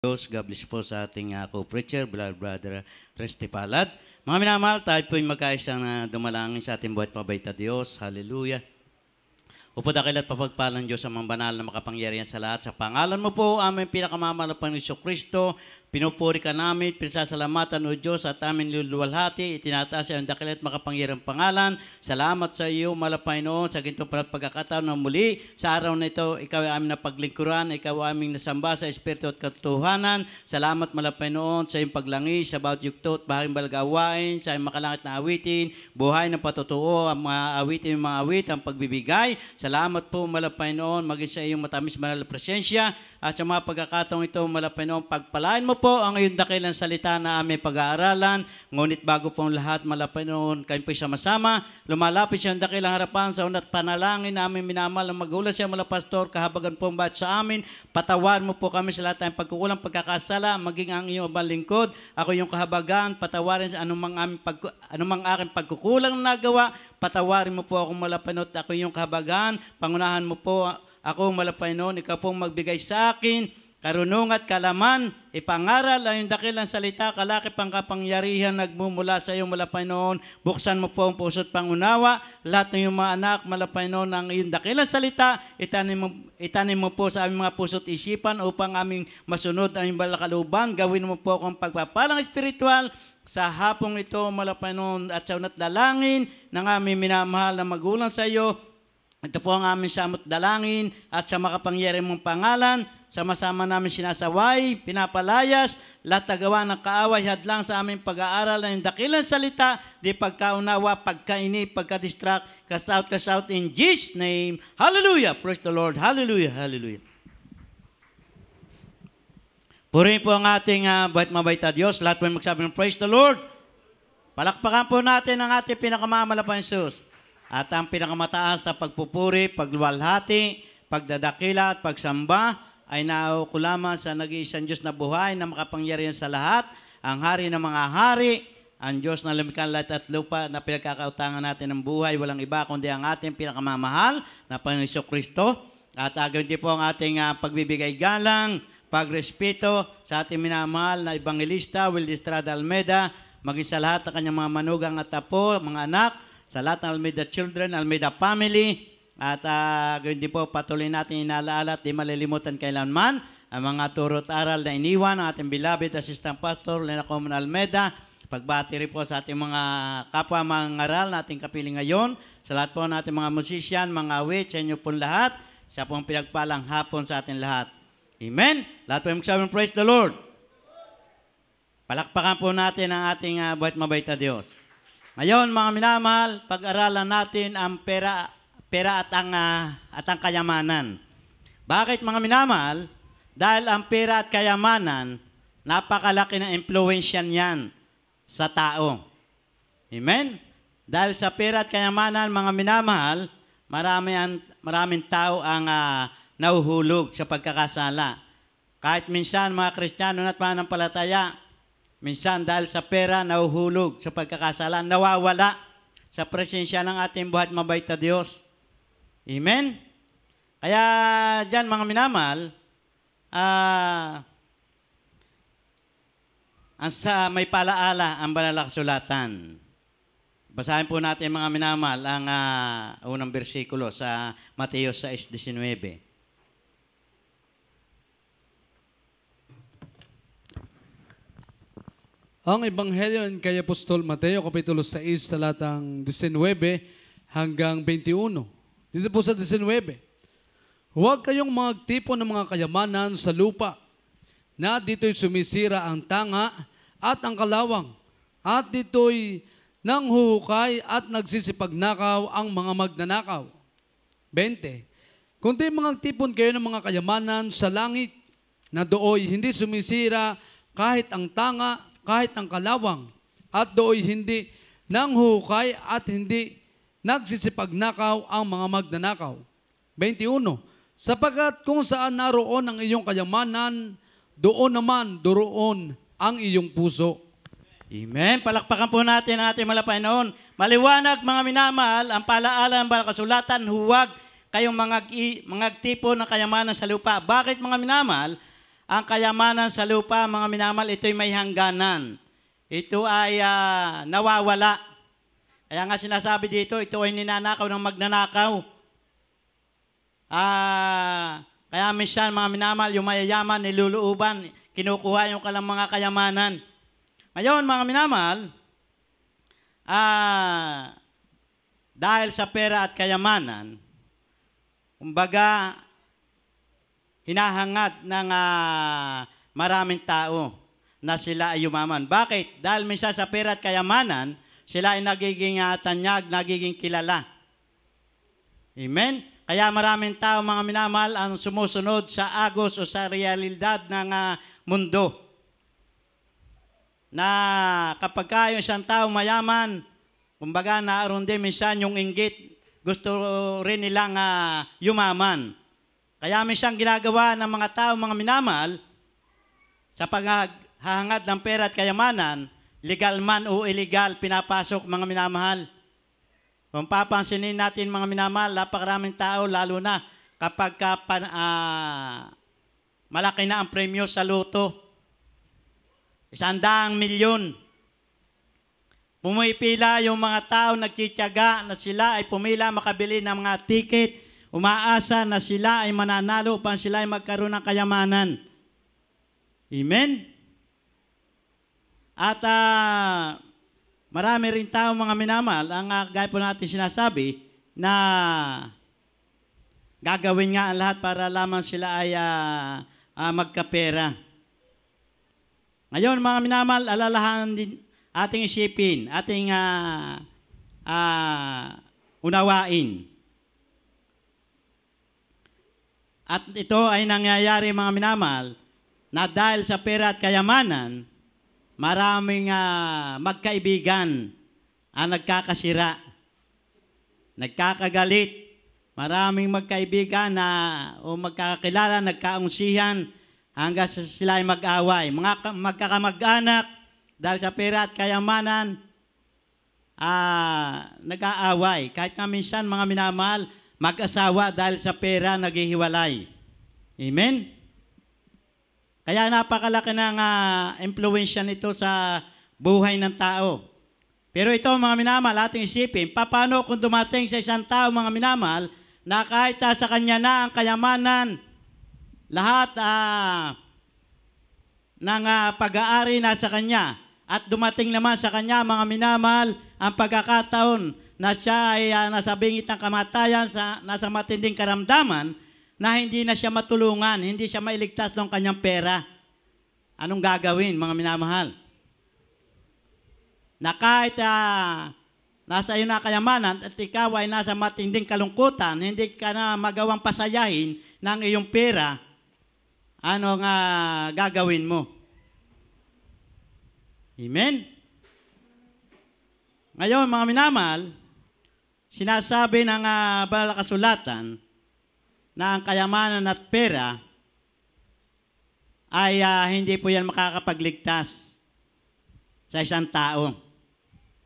Diyos. God bless po sa ating co-preacher, Brother Resty Palad. Mga minamahal, tayo po'y magkaisang dumalangin sa ating buhat mabait na Diyos. Hallelujah. Upo dakil at papagpalang Diyos ang mga banal na makapangyarihan sa lahat. Sa pangalan mo po, aming pinakamamahal na Panginoon Kristo, pinupuri ka namin, pinasasalamatan o Diyos at amin luluwalhati, itinataas ang dakil at makapangyarihang pangalan. Salamat sa iyo, Panginoon, sa gintong pagkakataon na muli. Sa araw na ito, ikaw ay aming napaglingkuran, ikaw ay aming nasamba sa Espiritu at katotohanan. Salamat, Panginoon, sa iyong paglangis, sa bawat yugto at bahaging balagawain, sa iyong makalangit na awitin, buhay ng patotoo, ang mga awitin, mga awit, ang pagbibigay. Salamat po, Panginoon, maging sa iyong matamis manal na presensya. At sa mga pagkakataong ito, Panginoon, pagpalain mo po ang iyong dakilang salita na aming pag-aaralan. Ngunit bago po ang lahat, Panginoon, kayo po'y sama-sama. Lumalapit siya ang dakilang harapan sa unat panalangin na aming minamahal ang magulat siya, Pastor, kahabagan po ba sa amin. Patawad mo po kami sa lahat ng pagkukulang, pagkakasala, maging ang iyong balingkod. Ako yung kahabagan, patawarin sa anumang aking pagkukulang na nagawa. Patawarin mo po ako, Panginoon, ako yung kahabagan. Pangunahan mo po ako, Panginoon, ikaw pong magbigay sa akin karunungan at kalaman, ipangaral ang dakilang salita, kalakip ang kapangyarihan nagmumula sa iyo, Panginoon. Buksan mo po ang puso't pangunawa, lahat ng iyong mga anak, Panginoon, ang iyong dakilang salita, itanim mo po sa aming mga puso't isipan upang aming masunod ang iyong balakaluban. Gawin mo po akong pagpapalang espiritual sa hapong ito, Panginoon, at sa unat dalangin ng aming minamahal na magulang sa iyo. Ito po ang aming samot dalangin at sa makapangyarihan mong pangalan, sama-sama namin sinasaway, pinapalayas, lahat na gawa ng kaaway, hadlang sa aming pag-aaral ng dakilang salita, di pagkaunawa, pagkainip, pagka-distract, cast out in Jesus' name. Hallelujah! Praise the Lord. Hallelujah! Hallelujah! Purihin po ang ating bait mabait na Diyos. Lahat po magsabi ng praise the Lord. Palakpakan po natin ang ating pinakamamahal na Jesus. At ang pinakamataas na pagpupuri, pagluwalhati, pagdadakila at pagsamba ay nauuko lamang sa nag-iisang Diyos na buhay na makapangyarihan sa lahat, ang hari ng mga hari, ang Diyos na lumikha ng langit at lupa na pinagkakautangan natin ng buhay, walang iba kundi ang ating pinakamamahal na Panginoon Kristo. At agayon din po ang ating pagbibigay galang, pagrespeto sa ating minamahal na Evangelista Will Estrada Almeida, maging sa lahat ng kanyang mga manugang at apo, mga anak, sa lahat ng Almeida Children, Almeida Family, at gayon din po patuloy natin inalaala at di malilimutan kailanman ang mga turo't aral na iniwan ng ating beloved Assistant Pastor Lena Coman Almeida. Pagbati rin po sa ating mga kapwa mangaral na ating kapiling ngayon, sa lahat po natin mga musician, mga awit, sa inyo po lahat, sa pong pinagpalang hapon sa ating lahat. Amen? Lahat po yung magsabi, praise the Lord. Palakpakan po natin ang ating buhat mabait na Diyos. Ngayon, mga minamahal, pag-aralan natin ang pera at ang kayamanan. Bakit, mga minamahal? Dahil ang pera at kayamanan, napakalaki ng impluwensya niyan sa tao. Amen? Dahil sa pera at kayamanan, mga minamahal, maraming tao ang nahuhulog sa pagkakasala. Kahit minsan, mga Kristiyano at mananampalataya, minsan dahil sa pera, nahuhulog sa pagkakasala, nawawala sa presensya ng ating buhat mabait na Diyos. Amen? Kaya dyan mga minamahal, may palaala ang banal na kasulatan. Basahin po natin mga minamahal ang unang bersikulo sa Mateo 6:19. Ang Ebanghelyo kay Apostol Mateo, Kapitulo 6, talatang 19 hanggang 21. Dito po sa 19, huwag kayong magtipon ng mga kayamanan sa lupa, na dito'y sumisira ang tanga at ang kalawang, at dito'y nanghuhukay at nagsisipagnakaw ang mga magnanakaw. 20. Kundi magtipon kayo ng mga kayamanan sa langit, na dooy hindi sumisira kahit ang tanga, kahit ang kalawang, at dooy hindi nanghuhukay at hindi nagsisipagnakaw ang mga magnanakaw. 21. Sapagkat kung saan naroon ang iyong kayamanan, doon ang iyong puso. Amen. Palakpakan po natin ang ating Panginoon. Maliwanag, mga minamahal, ang palaala ng banal na kasulatan, huwag kayong mangagtipon ng kayamanan sa lupa. Bakit, mga minamahal? ang kayamanan sa lupa, mga minamahal, ito'y may hangganan. Ito ay nawawala. Kaya nga sinasabi dito, ito ay ninanakaw ng magnanakaw. Kaya minsan, mga minamahal, yung mayayaman, niluluuban, kinukuha yung kalang mga kayamanan. Ngayon, mga minamahal, dahil sa pera at kayamanan, kumbaga, hinahangad ng maraming tao na sila ay yumaman. Bakit? Dahil minsan sa pera at kayamanan, sila ay nagiging tanyag, nagiging kilala. Amen? Kaya maraming tao, mga minamahal, ang sumusunod sa agos o sa realidad ng mundo. Na kapag yung isang tao mayaman, kumbaga naroon din minsan yung inggit, gusto rin nilang yumaman. Kaya minsan ginagawa ng mga tao, mga minamahal, sa paghahangad ng pera at kayamanan, legal man o illegal, pinapasok, mga minamahal. Kung papansinin natin, mga minamahal, napakaraming tao, lalo na kapag malaki na ang premyo sa loto. 100 milyon. Pumipila yung mga tao, nagtitiyaga na sila ay pumila makabili ng mga ticket, umaasa na sila ay mananalo upang sila ay magkaroon ng kayamanan. Amen? At marami rin tao, mga minamahal, ang gaya po natin sinasabi na gagawin nga ang lahat para lamang sila ay magkapera. Ngayon, mga minamahal, alalahan din ating isipin, ating unawain. At ito ay nangyayari, mga minamahal, na dahil sa pera at kayamanan, maraming magkaibigan ang nagkakasira, nagkakagalit, maraming magkaibigan o magkakakilala, nagkaungsihan, hanggang sila ay mag-away. Mga magkakamag-anak, dahil sa pera at kayamanan, nag-aaway. Kahit nga minsan, mga minamahal, mag-asawa dahil sa pera, naghihiwalay. Amen? Kaya napakalaki ng impluensya nito sa buhay ng tao. Pero ito, mga minamahal, ating isipin, paano kung dumating sa isang tao, mga minamahal, na kahit sa kanya na ang kayamanan, lahat ng pag-aari nasa kanya, at dumating naman sa kanya, mga minamahal, ang pagkakataon na siya ay nasa bingit ng kamatayan, nasa matinding karamdaman, na hindi na siya matulungan, hindi siya mailigtas ng kanyang pera. Anong gagawin, mga minamahal? Na kahit nasa iyo na kayamanan at ikaw ay nasa matinding kalungkutan, hindi ka na magawang pasayahin ng iyong pera, anong gagawin mo? Amen? Ngayon, mga minamahal, sinasabi ng banal na kasulatan na ang kayamanan at pera ay hindi po yan makakapagligtas sa isang tao.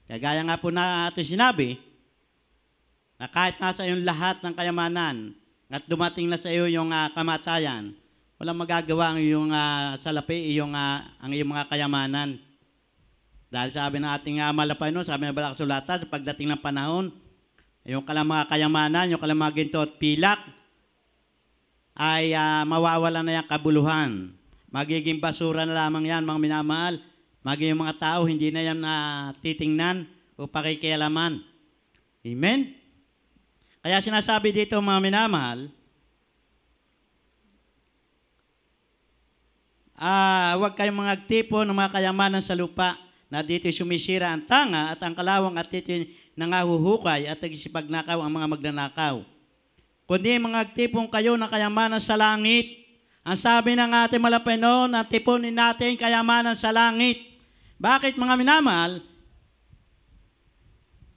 Kagaya nga po na ating sinabi, na kahit nasa iyong lahat ng kayamanan at dumating na sa iyo yung kamatayan, walang magagawa ang iyong salapi, ang iyong mga kayamanan. Dahil sabi ng ating malapay no, sabi ng banal na kasulatan, sa pagdating ng panahon, yung mga kayamanan, yung mga ginto at pilak, ay mawawala na yung kabuluhan. Magiging basura na lamang yan, mga minamahal. Magiging mga tao, hindi na yan titingnan o pakikialaman. Amen? Kaya sinasabi dito, mga minamahal, huwag kayong mga agtipo ng mga kayamanan sa lupa, na dito sumisira ang tanga at ang kalawang at dito nangahuhukay at nagsipagnakaw ang mga magnanakaw. Kundi mga agtipong kayo ng kayamanan sa langit. Ang sabi ng ating malapay noon, ang tipunin natin kayamanan sa langit. Bakit, mga minamahal?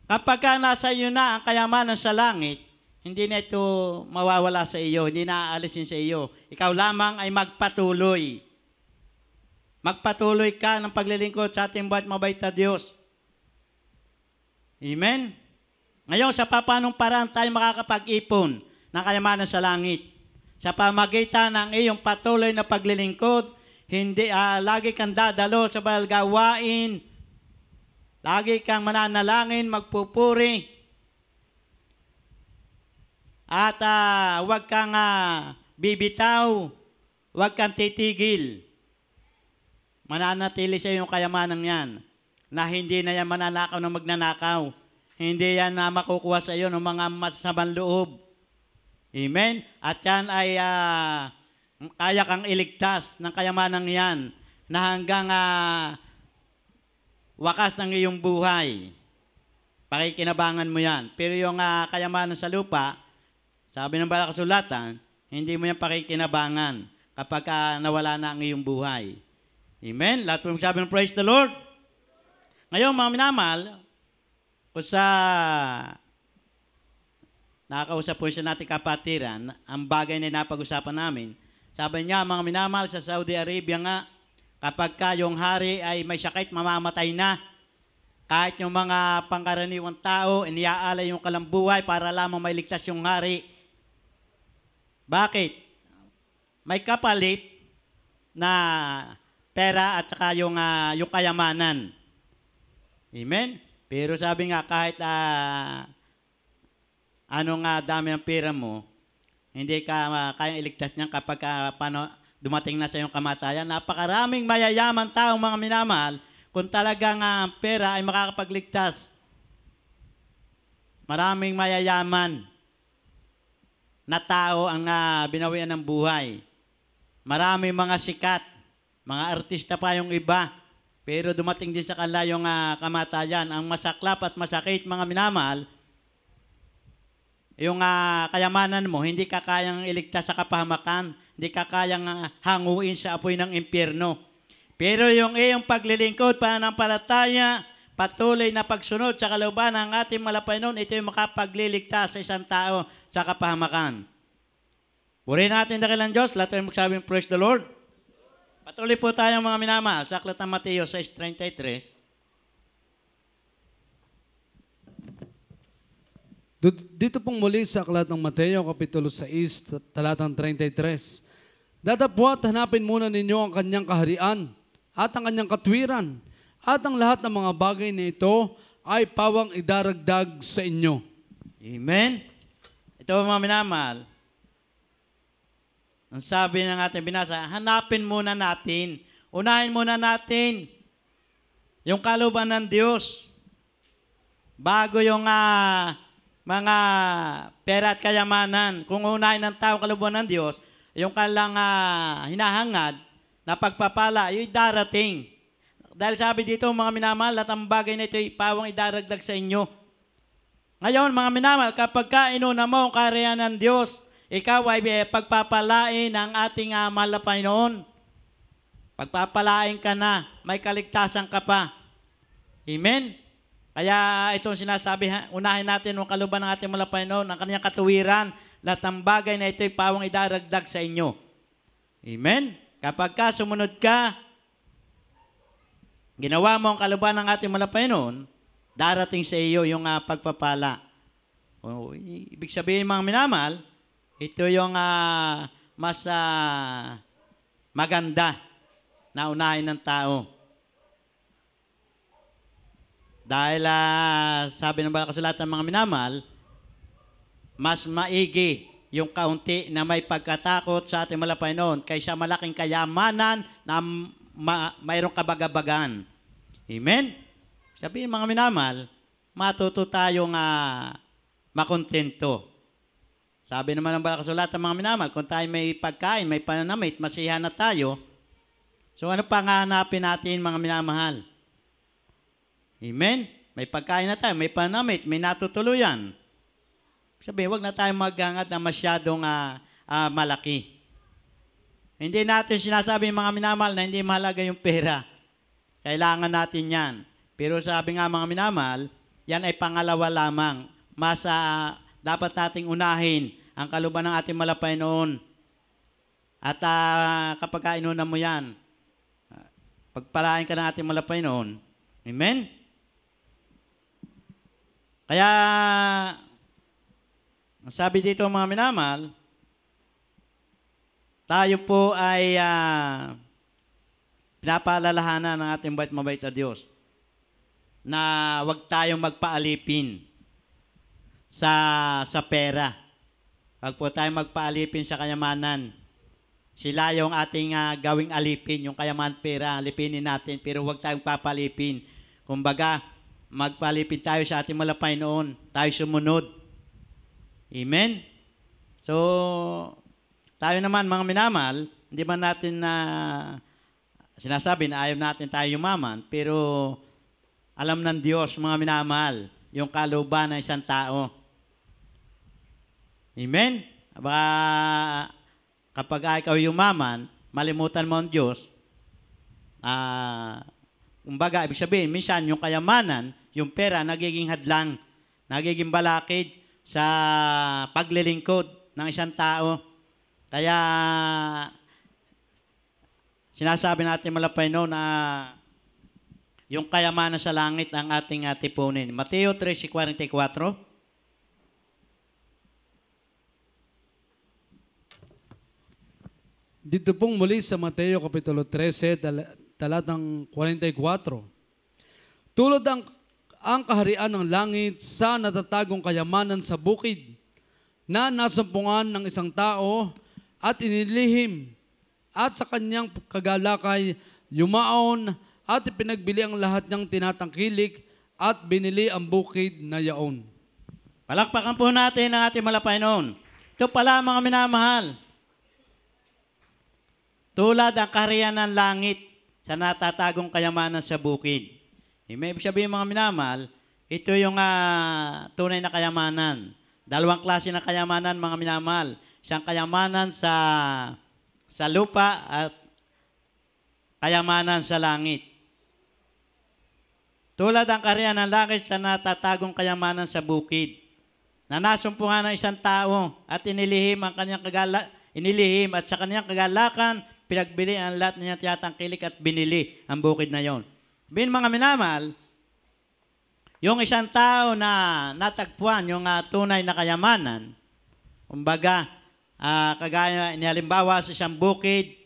Kapag nasa iyo na ang kayamanan sa langit, hindi na ito mawawala sa iyo, hindi na aalisin sa iyo. Ikaw lamang ay magpatuloy. Magpatuloy ka ng paglilingkod sa ating buhat mabait na Diyos. Amen? Ngayon, sa papanong paraan tayo makakapag-ipon ng kayamanan sa langit? sa pamagitan ng iyong patuloy na paglilingkod, hindi lagi kang dadalo sa banal gawain, lagi kang mananalangin, magpupuri, at huwag kang bibitaw, huwag kang titigil. Mananatili sa iyong kayamanan yan, na hindi na yan mananakaw ng magnanakaw. Hindi yan na makukuha sa iyo ng mga masasamang loob. Amen? At yan ay kaya kang iligtas ng kayamanan yan na hanggang wakas ng iyong buhay. Pakikinabangan mo yan. Pero yung kayamanan sa lupa, sabi ng banal na kasulatan, hindi mo yan pakikinabangan kapag nawala na ang iyong buhay. Amen? Lahat po sabi ng praise the Lord. Ngayon, mga minamahal, kung sa nakakausap po siya natin kapatiran, ang bagay na napag-usapan namin, sabi niya, mga minamahal, sa Saudi Arabia nga, kapag yung hari ay may sakit, mamamatay na. Kahit yung mga pangkaraniwang tao, iniaalay yung kalambuhay para lamang may ligtas yung hari. Bakit? May kapalit na pera at saka yung kayamanan. Amen? Pero sabi nga, kahit dami ng pera mo, hindi ka kayang iligtas niyan kapag dumating na sa iyong kamatayan. Napakaraming mayayaman tao, mga minamahal, kung talagang pera ay makakapagligtas. Maraming mayayaman na tao ang binawian ng buhay. Maraming mga sikat, mga artista pa yung iba, pero dumating din sa kanila yung kamatayan. Ang masaklap at masakit, mga minamahal, yung kayamanan mo, hindi ka kayang iligtas sa kapahamakan, hindi ka kayang hanguin sa apoy ng impyerno. Pero yung iyong paglilingkod, pananampalataya, patuloy na pagsunod sa kalooban ng ating malapaynon, ito yung makapagliligtas sa isang tao sa kapahamakan. Purihin natin dakilang Diyos, lahat tayo magsabing praise the Lord. Patuloy po tayong mga minamahal sa aklat ng Mateo 6:33. Dito pong muli sa aklat ng Mateo, Kapitulo 6, talatang 33. Datapwat hanapin muna ninyo ang kanyang kaharian at ang kanyang katwiran at ang lahat ng mga bagay na ito ay pawang idaragdag sa inyo. Amen? Ito mga minamahal, ang sabi ng ating binasa, hanapin muna natin, unahin muna natin yung kalooban ng Diyos bago yung mga pera at kayamanan. Kung unahin ng tao kalooban ng Diyos, yung kanilang hinahangad na pagpapala, yung darating. Dahil sabi dito, mga minamahal, at ang bagay na ito ay pawang idaragdag sa inyo. Ngayon, mga minamahal, kapag inuna mo ang kaharian ng Diyos, ikaw ay pagpapalain ng ating mahal na Panginoon. Pagpapalain ka na, may kaligtasan ka pa. Amen? Kaya itong sinasabi, unahin natin ang kalooban ng ating mahal na Panginoon, ang kanyang katuwiran, lahat ng bagay na ito ay pawang idaragdag sa inyo. Amen? Kapag sumunod ka, ginawa mo ang kalooban ng ating mahal na Panginoon, darating sa iyo yung pagpapala. Ibig sabihin, mga minamahal, ito yung mas maganda na unahin ng tao. Dahil sabi ng banal na kasulatan, mga minamahal, mas maigi yung kaunti na may pagkatakot sa ating mahal na Panginoon kaysa malaking kayamanan na mayroong kabagabagan. Amen? Sabihin, mga minamahal, matuto tayong makontento. Sabi naman ng banal na kasulatan, mga minamahal, kung tayo may pagkain, may pananamit, masiyahan na tayo, so ano pang hahanapin natin, mga minamahal? Amen? May pagkain na tayo, may pananamit, may natutuluyan. Sabi, wag na tayo maghangat na masyadong malaki. Hindi natin sinasabi, mga minamahal, na hindi mahalaga yung pera. Kailangan natin yan. Pero sabi nga, mga minamahal, yan ay pangalawa lamang. Mas dapat nating unahin ang kalooban ng ating mahal na Panginoon. At kapag inuna mo yan, pagpalain ka ng ating mahal na Panginoon. Amen? Kaya, sabi dito, mga minamahal, tayo po ay pinapaalalahanan ng ating mabait na Diyos na huwag tayong magpaalipin sa pera. Huwag po tayong magpaalipin sa kayamanan. Sila yung ating gawing alipin, yung kayamanan pera, alipinin natin, pero huwag tayong papalipin. Kumbaga, magpalipin tayo sa ating Panginoon, tayo sumunod. Amen? So, tayo naman mga minamahal, hindi man natin na sinasabi na ayaw natin tayo yumaman, pero alam ng Diyos mga minamahal, yung kalooban ng isang tao. Amen? Baka kapag ikaw yumaman, malimutan mo ang Diyos, kumbaga, ibig sabihin, minsan yung kayamanan, yung pera, nagiging hadlang, nagiging balakid sa paglilingkod ng isang tao. Kaya, sinasabi natin malapay no na yung kayamanan sa langit ang ating tipunin. Mateo 13:44. Dito pong muli sa Mateo Kapitulo 13, talatang 44. Tulad ang kaharian ng langit sa natatagong kayamanan sa bukid na nasumpungan ng isang tao at inilihim at sa kanyang kagalakay yumaon at ipinagbili ang lahat niyang tinatangkilik at binili ang bukid na yaon. Palakpakan po natin ang ating malapay noon. Ito pala mga minamahal. Tulad ang kaharian ng langit sa natatagong kayamanan sa bukid. May ibig sabihin mga minamahal, ito yung tunay na kayamanan. Dalawang klase ng kayamanan mga minamahal. Isang kayamanan sa lupa at kayamanan sa langit. Tulad ang kaharian ng langit sa natatagong kayamanan sa bukid. Na nasumpungan ng isang tao at inilihim at sa kanyang kagalakan, pinagbili ang lahat niya tiyatangkilik at binili ang bukid na yon. Bin mga minamahal, yung isang tao na natagpuan yung tunay na kayamanan, kumbaga, kagaya halimbawa sa isang bukid,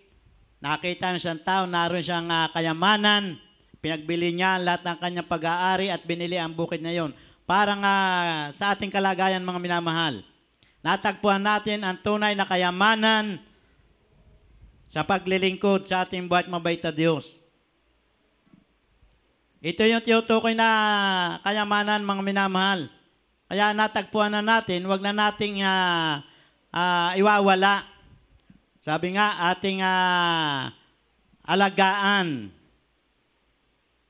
nakita yung isang tao, naroon siyang kayamanan, pinagbili niya ang lahat ng kanyang pag-aari at binili ang bukid na yon. Parang sa ating kalagayan mga minamahal, natagpuan natin ang tunay na kayamanan sa paglilingkod sa ating buhat mabait na Diyos. Ito yung tinutukoy na kayamanan mga minamahal. Kaya natagpuan na natin, wag na nating iwawala. Sabi nga, ating alagaan.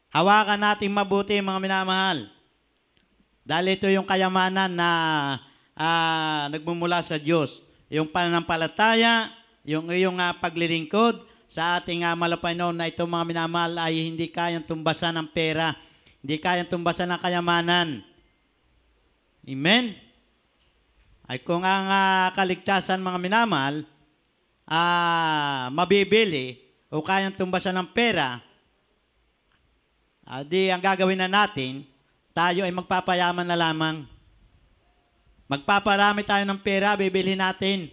Hawakan natin mabuti mga minamahal. Dahil ito yung kayamanan na nagmumula sa Diyos. Yung pananampalataya, yung iyong paglilingkod sa ating malapay noon na ito mga minamahal ay hindi kayang tumbasan ng pera, hindi kayang tumbasan ng kayamanan. Amen? Ay kung ang kaligtasan mga minamahal mabibili o kayang tumbasan ng pera, di ang gagawin na natin, tayo ay magpapayaman na lamang. Magpaparami tayo ng pera, bibili natin.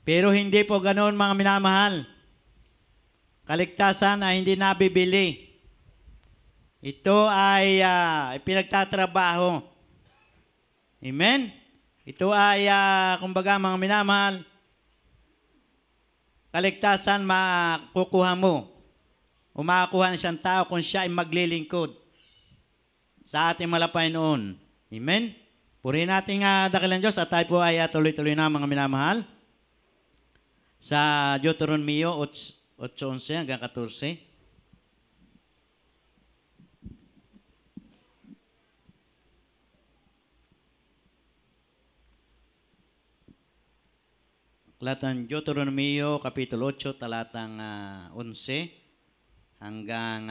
Pero hindi po ganoon mga minamahal. Kaligtasan ay hindi nabibili. Ito ay pinagtatrabaho. Amen? Ito ay, kumbaga mga minamahal, kaligtasan makukuha mo. O makakuha ng isang tao kung siya ay maglilingkod sa ating malapay noon. Amen? Purihin natin dakilang Diyos at tayo po ay tuloy-tuloy na mga minamahal. Sa Deuteronomio 8:11 hanggang 14. Aklat ng Deuteronomio, Kapitulo 8, talatang 11 hanggang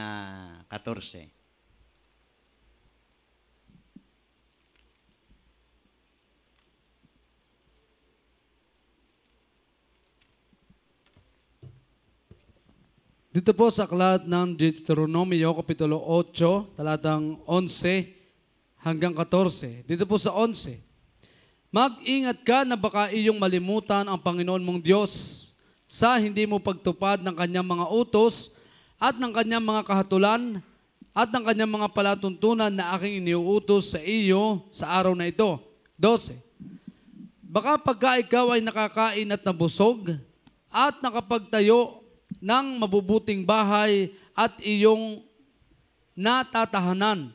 14. Dito po sa aklat ng Deuteronomio, Kapitulo 8, talatang 11 hanggang 14. Dito po sa 11. Mag-ingat ka na baka iyong malimutan ang Panginoon mong Diyos sa hindi mo pagtupad ng kanyang mga utos at ng kanyang mga kahatulan at ng kanyang mga palatuntunan na aking iniuutos sa iyo sa araw na ito. 12. Baka pagka ikaw ay nakakain at nabusog at nakapagtayo ng mabubuting bahay at iyong natatahanan.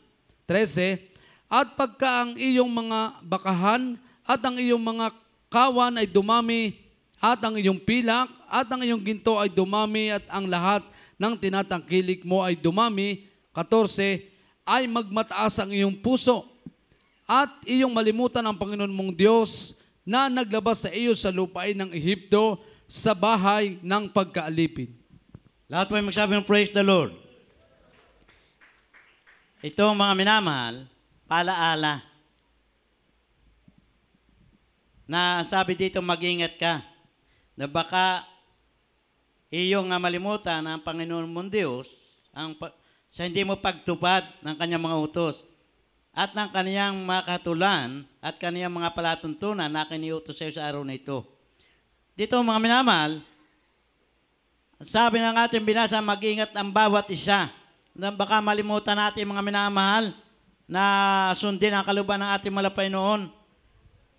13. At pagka ang iyong mga bakahan at ang iyong mga kawan ay dumami at ang iyong pilak at ang iyong ginto ay dumami at ang lahat ng tinatangkilik mo ay dumami. 14. Ay magmataas ang iyong puso at iyong malimutan ang Panginoon mong Diyos na naglabas sa iyo sa lupain ng Ehipto sa bahay ng pagkaalipin. Lahat po ay magsabi ng praise the Lord. Ito mga minamahal, paalaala na sabi dito mag-ingat ka na baka iyong malimutan ang Panginoon mong Diyos sa hindi mo pagtupad ng kanyang mga utos at ng kaniyang mga kahatulan at kaniyang mga palatuntunan na kiniutos sa iyo sa araw na ito. Dito mga minamahal, sabi ng ating binasa, mag-ingat ang bawat isa na baka malimutan natin mga minamahal na sundin ang kalooban ng ating malapay noon.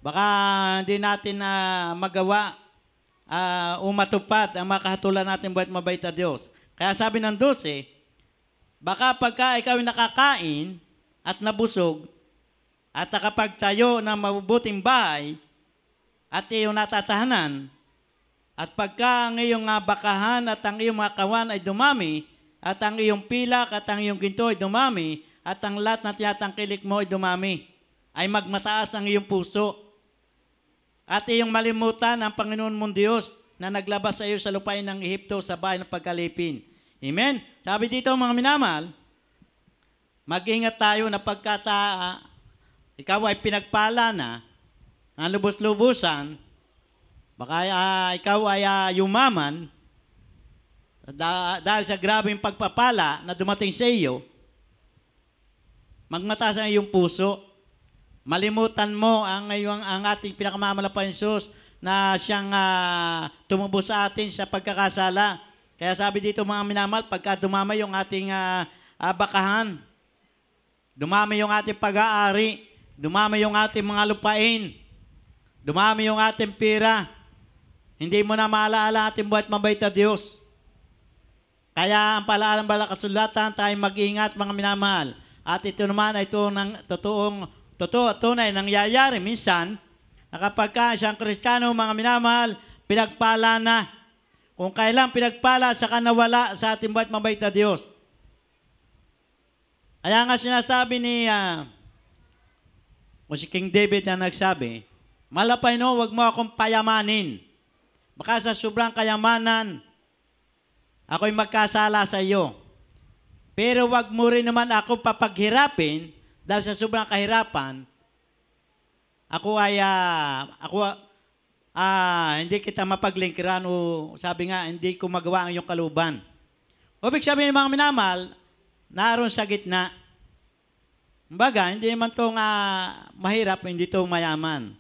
Baka hindi natin magawa matupad ang mga kahatulan natin buhat mabait na Diyos. Kaya sabi ng 12, baka pagka ikaw ay nakakain at nabusog at nakapagtayo ng mabubuting bahay at iyong natatahanan at pagka ang iyong bakahan at ang iyong mga kawan ay dumami at ang iyong pilak at ang iyong ginto ay dumami at ang lahat na tinatangkilik mo ay dumami, ay magmataas ang iyong puso at iyong malimutan ang Panginoon mong Diyos na naglabas sa iyo sa lupain ng Ehipto sa bahay ng pagkalipin. Amen? Sabi dito mga minamahal, mag-ingat tayo na pagkat ikaw ay pinagpala na ng lubos-lubusan, baka ikaw ay yumaman dahil sa grabing pagpapala na dumating sa iyo, magmataas ang iyong puso. Malimutan mo ang ating pinakamamalapay Diyos na siyang tumubos sa atin sa pagkakasala. Kaya sabi dito mga minamahal, pagka dumamay yung ating bakahan, dumami yung ating pag-aari, dumami yung ating mga lupain, dumami yung ating pira, hindi mo na maalaala ating buhat mabait na Diyos. Kaya ang palaalang balakasulatan, tayo mag-ingat mga minamahal. At ito naman ay tunay nangyayari minsan na kapag siyang Kristiyano mga minamahal, pinagpala na. Kung kailan pinagpala, saka nawala sa ating buhat mabait na Diyos. Kaya nga sinasabi ni si King David na nagsabi, malapay no, wag mo akong payamanin. Baka sa sobrang kayamanan, ako'y magkasala sa iyo. Pero wag mo rin naman akong papaghirapin dahil sa sobrang kahirapan, hindi kita mapaglingkiran o sabi nga, hindi ko magawa ang iyong kaluban. Ibig sabihin ng mga minamahal, naroon sa gitna. Kumbaga, hindi naman ito mahirap, hindi ito mayaman.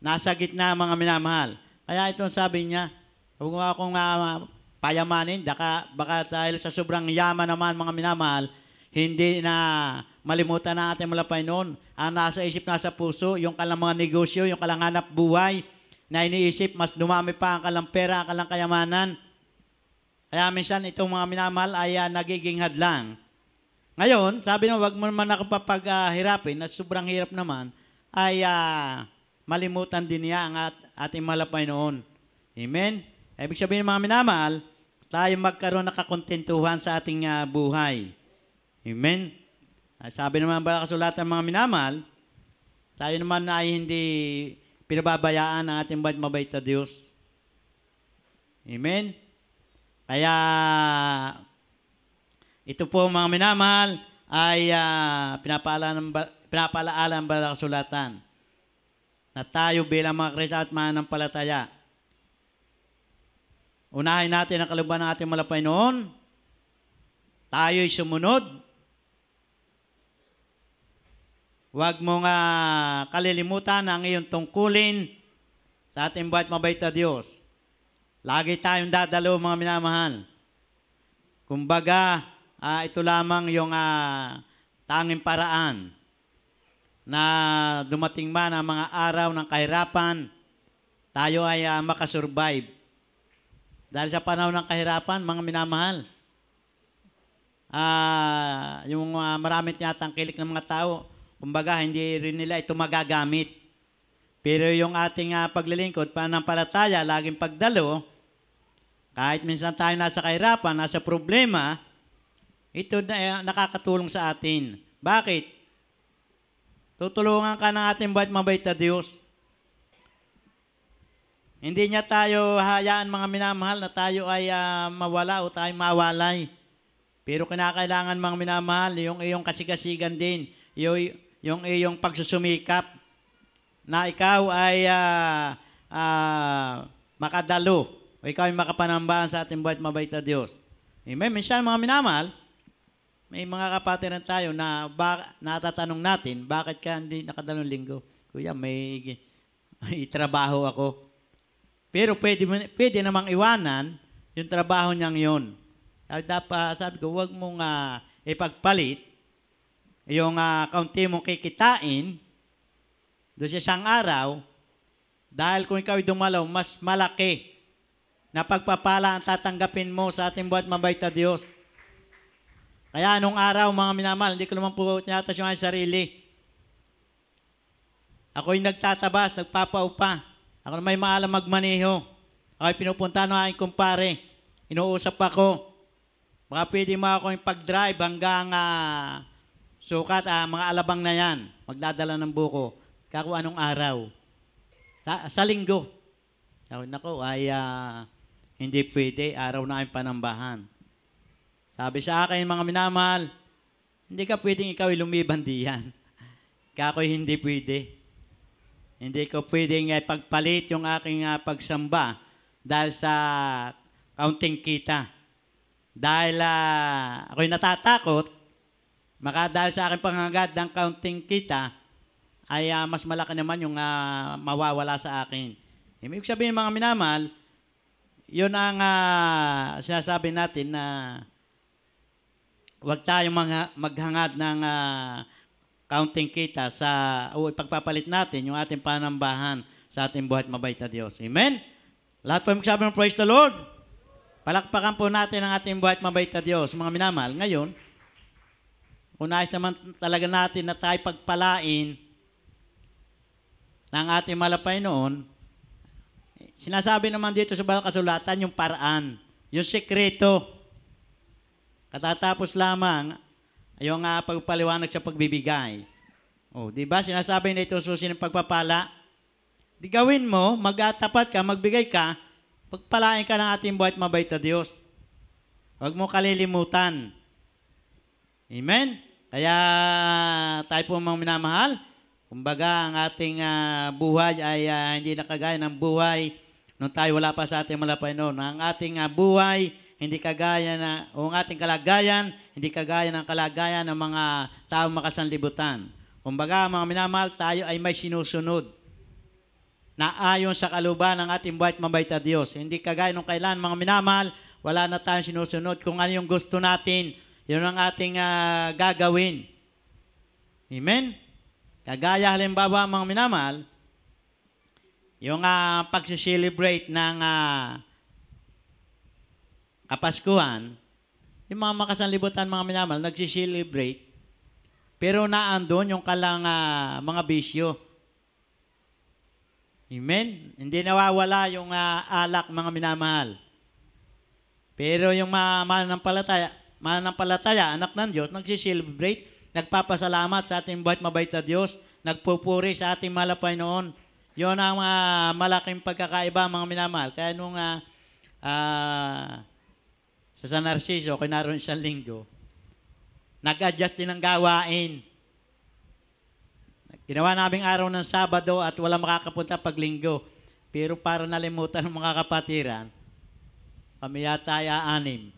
Nasa gitna mga minamahal. Kaya itong sabi niya, huwag mo akong payamanin, baka dahil sa sobrang yaman naman mga minamahal, hindi na malimutan na ating malapay noon. Ang nasa isip, nasa puso, yung kalang mga negosyo, yung kalang hanap buhay, na iniisip, mas dumami pa ang kalang pera, ang kalang kayamanan. Kaya minsan itong mga minamahal ay nagiging hadlang. Ngayon, sabi na wag mo naman ako papaghirapin, na sobrang hirap naman, ay malimutan din niya ang ating malapay noon. Amen? Ibig sabihin mga minamahal, tayo magkaroon ng kakontentuhan sa ating buhay. Amen? Sabi naman ba kasulatan mga minamahal, tayo naman ay hindi pinababayaan ang ating mabait na Diyos. Amen? Kaya ito po mga minamahal ay pinapalaala ng banal na kasulatan na tayo bilang mga Kristiyano at mananampalataya, unahin natin ang kalooban ng ating malapay noon, tayo'y sumunod Huwag mong kalilimutan ang iyong tungkulin sa ating buhat mabait na Diyos. Lagi tayong dadalo, mga minamahal. Kumbaga, ito lamang yung tanging paraan na dumating man ang mga araw ng kahirapan, tayo ay makasurvive. Dahil sa panahon ng kahirapan, mga minamahal, yung maraming tinatangkilik ng mga tao, kumbaga hindi rin nila ito magagamit. Pero yung ating paglilingkod, pananampalataya, laging pagdalo, kahit minsan tayo nasa kahirapan, nasa problema, ito na nakakatulong sa atin. Bakit? Tutulungan ka ng ating buhat mabait na Diyos. Hindi niya tayo hayaan, mga minamahal, na tayo ay mawala o tayo mawalay. Pero kinakailangan, mga minamahal, yung iyong kasigasigan din, yung iyong pagsusumikap, na ikaw ay makadalo, o ikaw ay makapanambahan sa ating buhat mabait na Diyos. Amen. Minsan, mga minamahal, may mga kapatiran tayo na natatanong natin, bakit ka hindi nakadalawang linggo? Kuya, may trabaho ako. Pero pwede namang iwanan yung trabaho niyang yun. Sabi ko, huwag mong ipagpalit yung kaunti mong kikitain doon sa isang araw, dahil kung ikaw ay dumalaw, mas malaki na pagpapala ang tatanggapin mo sa ating buhat mabait na Diyos. Kaya nung araw, mga minamahal, hindi ko naman po tinatas yung aking sarili. Ako'y nagtatabas, nagpapaupa. Ako na may maalam magmaneho. Ako'y pinupunta ng aking kumpare. Inuusap ako. Baka pwede mo ako yung pag-drive hanggang sukat, mga alabang na yan. Magdadala ng buko. Kako anong araw? Sa linggo. Nako, hindi pwede. Araw na aking panambahan. Sabi sa akin, mga minamahal, hindi ka pwedeng ikaw lumiban diyan. Kako'y hindi pwede. Hindi ko pwedeng pagpalit yung aking pagsamba dahil sa kaunting kita. Dahil ako'y natatakot, dahil sa aking pangangad ng kaunting kita, ay mas malaki naman yung mawawala sa akin. Ibig sabihin, mga minamahal, yun ang sinasabi natin na huwag tayong maghangad ng kaunting kita o pagpapalit natin yung ating panambahan sa ating buhat mabait na Diyos. Amen? Lahat po magsabi ng praise the Lord. Palakpakan po natin ang ating buhat mabait na Diyos, mga minamahal. Ngayon, unais naman talaga natin na tayo pagpalain ng ating malapay noon. Sinasabi naman dito sa Banal Kasulatan yung paraan, yung sekreto. Katatapos lamang yung pagpaliwanag sa pagbibigay. Di ba? Sinasabi na ito susin ng pagpapala. Di gawin mo, magtapat ka, magbigay ka, pagpalain ka ng ating buhat mabait na Diyos. Huwag mo kalilimutan. Amen? Kaya tayo po mga minamahal, kumbaga ang ating buhay ay hindi nakagaya ng buhay nung tayo wala pa sa ating malapay noon. Ang ating buhay, hindi kagaya ang ating kalagayan, hindi kagaya ng kalagayan ng mga taong makasanlibutan. Kumbaga, mga minamahal, tayo ay may sinusunod na ayon sa kaluban ng ating buhat mabait na Diyos. Hindi kagaya nung kailan, mga minamahal, wala na tayong sinusunod. Kung ano yung gusto natin, yun ang ating gagawin. Amen? Kagaya halimbawa, mga minamahal, yung pagsiselebrate ng Kapaskuhan, yung mga makasanlibutan, mga minamahal, nagsiselebrate, pero naandun yung kalang mga bisyo. Amen? Hindi nawawala yung alak, mga minamahal. Pero yung mananampalataya, anak ng Diyos, nagsiselebrate, nagpapasalamat sa ating buhat mabait na Diyos, nagpupuri sa ating malapay noon. Yun ang malaking pagkakaiba, mga minamahal. Kaya nung sa San Narciso, kung naroon siyang linggo, nag-adjust din ang gawain. Ginawa naming araw ng Sabado at wala makakapunta pag linggo. Pero para nalimutan ng mga kapatiran, kami yata ay 6.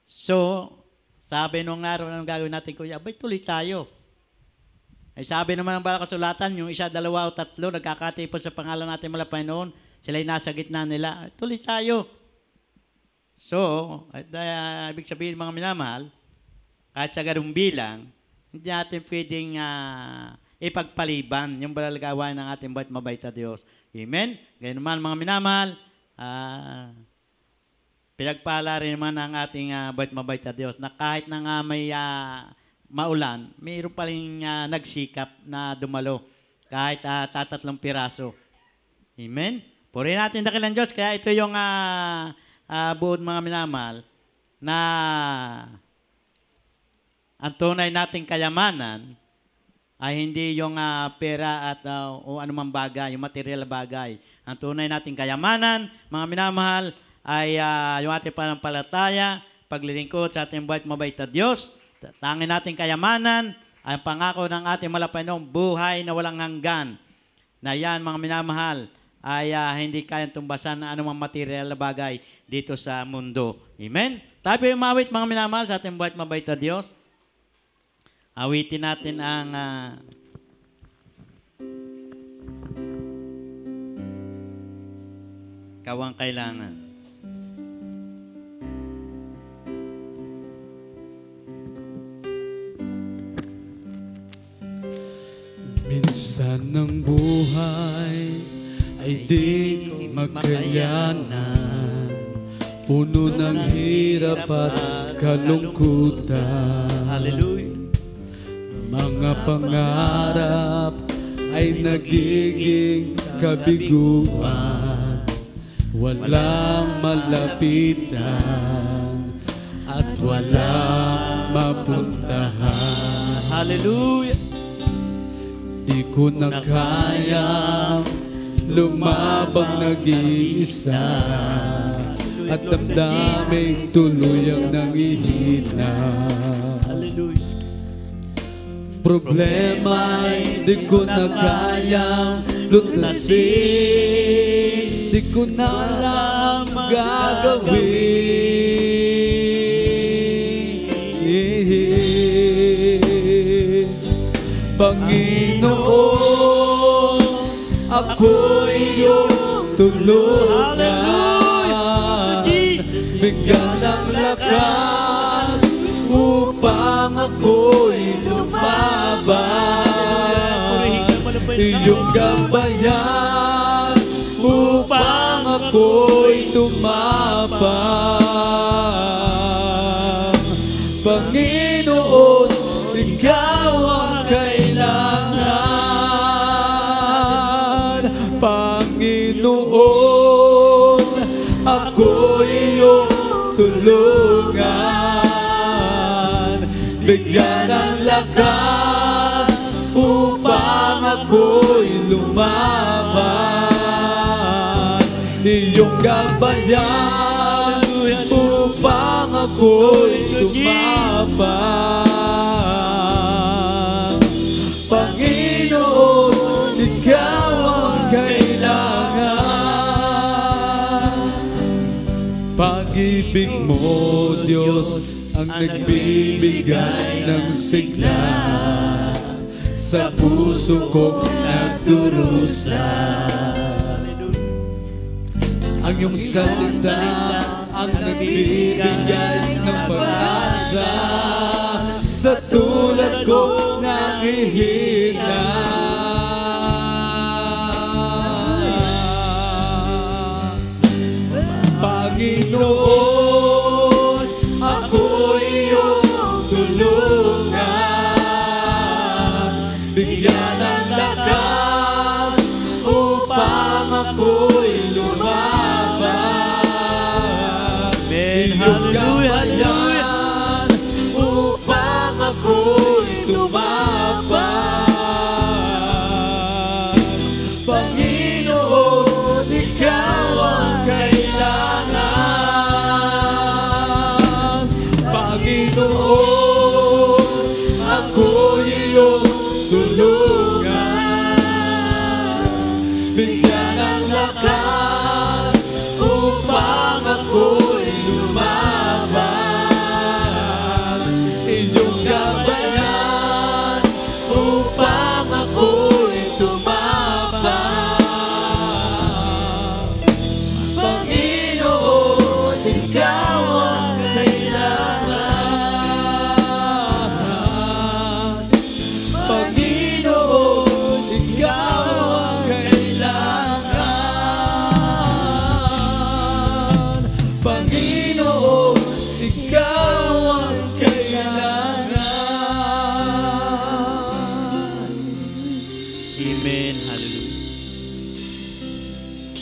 So, sabi nung araw na gagawin natin, Kuya, abay tuloy tayo. Ay sabi naman ng banal na kasulatan, yung isa, dalawa o tatlo, nagkakatipon sa pangalan natin mula Panginoon, sila'y nasa gitna nila. Tuloy tayo. So, ibig sabihin mga minamahal, kahit sa ganung bilang, hindi natin pwedeng ipagpaliban yung banal na gawain ng ating buhat mabait na Diyos. Amen? Ganyan naman mga minamahal, pinagpala rin naman ang ating buhat mabait na Diyos na kahit na nga may maulan, mayroon pa rin nagsikap na dumalo kahit 3 piraso. Amen? Purihin natin dakilang Diyos. Kaya ito yung buod mga minamahal na ang tunay nating kayamanan ay hindi yung pera at o anumang bagay, yung material bagay. Ang tunay nating kayamanan, mga minamahal, ay yung ating panampalataya, paglilingkod sa ating buhat mabait na Diyos. Tangin nating kayamanan, ang pangako ng ating Panginoong buhay na walang hanggan. Na yan, mga minamahal, ay hindi kayang tumbasan ng anumang material na bagay dito sa mundo. Amen? Tayo po yung mawit, mga minamahal, sa ating buhat mabait na Diyos. Awitin natin ang kawang kailangan. Minsan ng buhay ay di makayanan, puno ng hirap at kalungkutan. Hallelujah. Mga pangarap ay nagiging kabiguan, walang malapitan at walang mapuntahan. Hallelujah. Di ko na kayang lumabang nag-iisa at damdaming tuluyang nangihina. Hallelujah. Problema'y di ko na kayang lutasin, di ko na alam gagawin. Panginoon, ako'y iyong tulungan. Bigyan ng lakas upang ako'y lumaban. Iyong gabayan upang ako'y tumapang. Panginoon, ikaw ang kailangan. Panginoon, ako'y iyong tulungan. Bigyan ng lakas upang ako'y lumaban. Iyong gabayan upang ako'y tumapang. Panginoon, ikaw ang kailangan. Pag-ibig mo, Diyos, ang nagbibigay ng sigla sa puso kong nagdurusa. Ang iyong salita ang nagbibigay ng pag-asa sa tulad kong nangihina. Panginoon, ako'y iyong tulungan. Bigyan ng lakas upang ako'y lumaban. Iyong gabayan upang ako'y tumapang. Panginoon, ikaw ang kailangan. Panginoon, ako'y iyong tulungan. Bigyan ng lakas upang ako'y lumaban.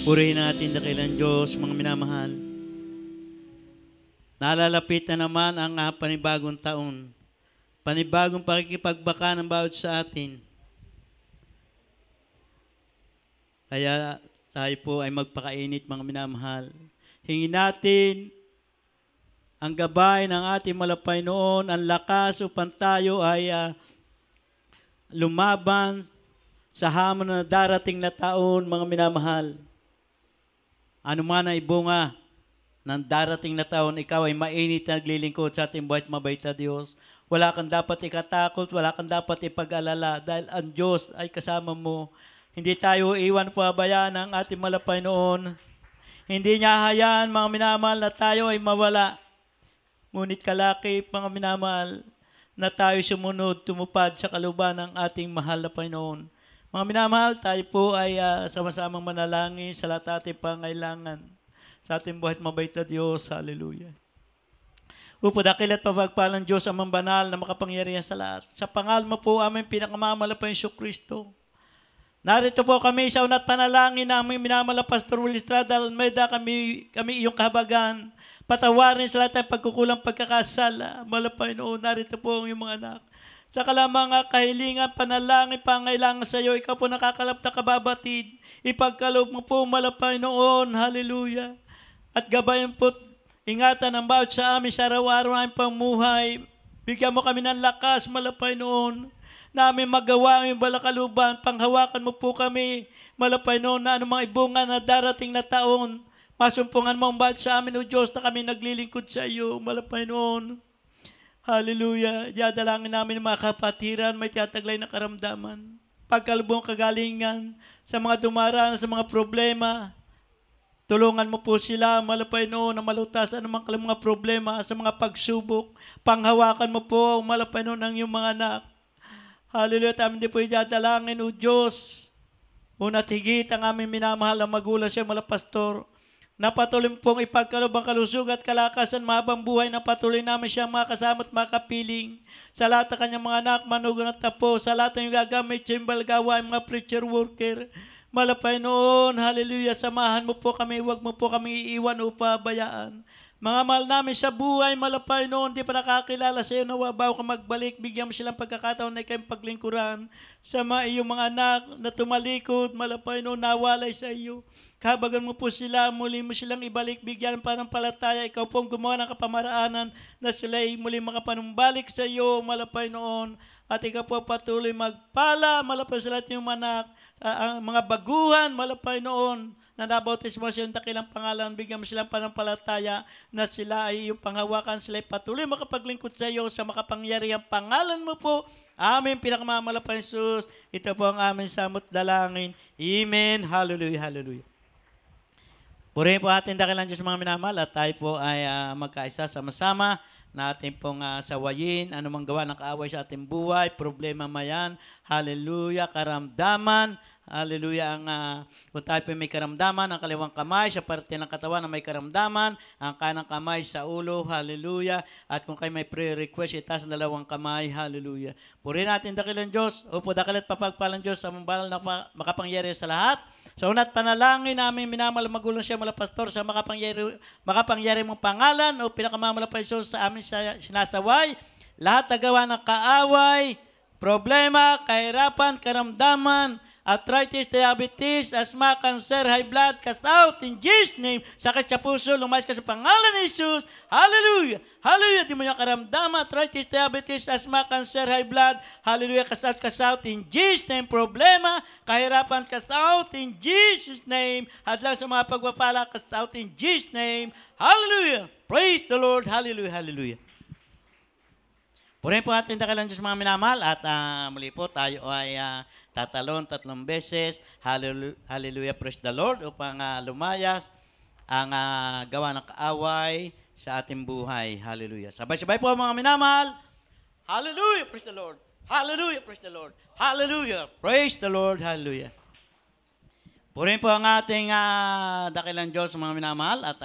Purihin natin dakilang Diyos, mga minamahal. Nalalapit na naman ang panibagong taon. Panibagong pakikipagbaka ng bawat sa atin. Kaya tayo po ay magpakainit, mga minamahal. Hingin natin ang gabay ng ating malapay noon, ang lakas upang tayo ay lumaban sa hamon na darating na taon, mga minamahal. Ano man ay bunga ng darating na taon, ikaw ay mainit na naglilingkod sa ating buhay at mabait na Diyos. Wala kang dapat ikatakot, wala kang dapat ipag-alala dahil ang Diyos ay kasama mo. Hindi tayo iwan pabayaan ng ating malapay noon. Hindi niya hayaan, mga minamahal, na tayo ay mawala. Ngunit kalakip, mga minamahal, na tayo sumunod, tumupad sa kaluban ng ating mahal na Panginoon. Mga minamahal, tayo po ay sama-samang manalangin sa lahat ating pangailangan. Sa ating buhay at mabait na Diyos. Hallelujah. Upodakil at pagpalang Diyos amang banal na makapangyarihan sa lahat. Sa pangal mo po aming pinakamamalapay Isu Kristo. Narito po kami sa unat panalangin namin minamahal Pastor Will Estrada Almeida, kami iyong kahabagan. Patawarin sa lahat ng pagkukulang pagkakasala. Malapay noon, narito po ang iyong mga anak. Sa kalamang kahilingan, panalangin, pangailangan sa iyo, ikaw po nakakalap na kababatid. Ipagkaloob mo po, malapay noon. Hallelujah. At gabayan po, ingatan ang bawat sa amin sa araw-araw ng pamuhay. Bigyan mo kami ng lakas, malapay noon. Namin magawa ang iyong balakaluban. Panghawakan mo po kami, malapay noon, na anumang ibunga na darating na taon. Masumpungan mo ang bawat sa amin, O Diyos, na kami naglilingkod sa iyo, malapay noon. Hallelujah. Diadalangin namin ng mga kapatiran, may tiyataglay na karamdaman. Pagkalubong kagalingan sa mga dumaraan, sa mga problema. Tulungan mo po sila, malapay noon, na malutasan ang mga problema sa mga pagsubok. Panghawakan mo po, malapay noon, ang iyong mga anak. Hallelujah. Amin din po diadalangin, O Diyos. Una't higit ang aming minamahal na magulang siya, Pastor. Na patuloy pong ipagkaloob ang kalusug at kalakasan, mahabang buhay, na patuloy namin siya makasama at makapiling sa lahat ng kanyang mga anak, manugang at tapo, sa lahat ng gagamit, chimbal gawa, mga preacher worker. Malapay noon, hallelujah, samahan mo po kami, huwag mo po kami iiwan o pabayaan. Mga mahal namin sa buhay, malapay noon, di pa nakakilala sa iyo, nawabaw ka magbalik, bigyan mo silang pagkakataon na ikawang paglingkuran sa iyong mga anak na tumalikod, malapay noon, nawalay sa iyo. Kahabagan mo po sila, muli mo silang ibalik, bigyan ng panampalataya, ikaw pong gumawa ng kapamaraanan na sila ay muli makapanumbalik sa iyo, malapay noon, at ikaw po patuloy magpala, malapay sa lahat yung anak, ang mga baguhan, malapay noon, na nabautismo sa iyong dakilang pangalan, bigyan mo silang panampalataya na sila ay iyong panghawakan, sila ay patuloy makapaglingkod sa iyo sa makapangyarihang pangalan mo po, aming pinakamamalapay Jesus. Ito po ang aming samot dalangin. Amen. Hallelujah. Hallelujah. Purihin po ating dakilang Diyos, mga minamahal, at tayo po ay magkaisa sama-sama na ating pong sawayin, anumang gawa ng kaaway sa ating buhay, problema mayan, hallelujah, karamdaman, hallelujah, kung tayo po may karamdaman, ang kaliwang kamay sa parte ng katawan na may karamdaman, ang kanang kamay sa ulo, hallelujah, at kung kayo may prayer request, itaas ang dalawang kamay, hallelujah. Purihin natin dakilang Diyos, upo dakilat papagpalang Diyos sa mambal na makapangyari sa lahat. Sa unat panalangin namin, minamahal magulang siya, mula pastor, sa makapangyari mong pangalan o pinakamamalapay Diyos sa amin sinasaway, lahat na gawa ng kaaway, problema, kahirapan, karamdaman, arthritis, diabetes, asthma, cancer, high blood, cast out in Jesus' name. Sakit sa puso, lumayas ka sa pangalan ni Jesus. Hallelujah! Hallelujah! Di mo yung karamdaman, arthritis, diabetes, asthma, cancer, high blood. Hallelujah! Cast out in Jesus' name. Problema, kahirapan, cast out in Jesus' name. Hadlang sa mga pagpapala, cast out in Jesus' name. Hallelujah! Praise the Lord! Hallelujah! Hallelujah! Purihin po natin dakilang Diyos, mga minamahal, at muli po tayo ay tatalon 3 beses, hallelujah, praise the Lord, upang lumayas ang gawa ng kaaway sa ating buhay. Hallelujah. Sabay-sabay po, mga minamahal. Hallelujah, praise the Lord. Hallelujah, praise the Lord. Hallelujah, praise the Lord. Hallelujah. Purihin po ang ating dakilang Diyos, mga minamahal, at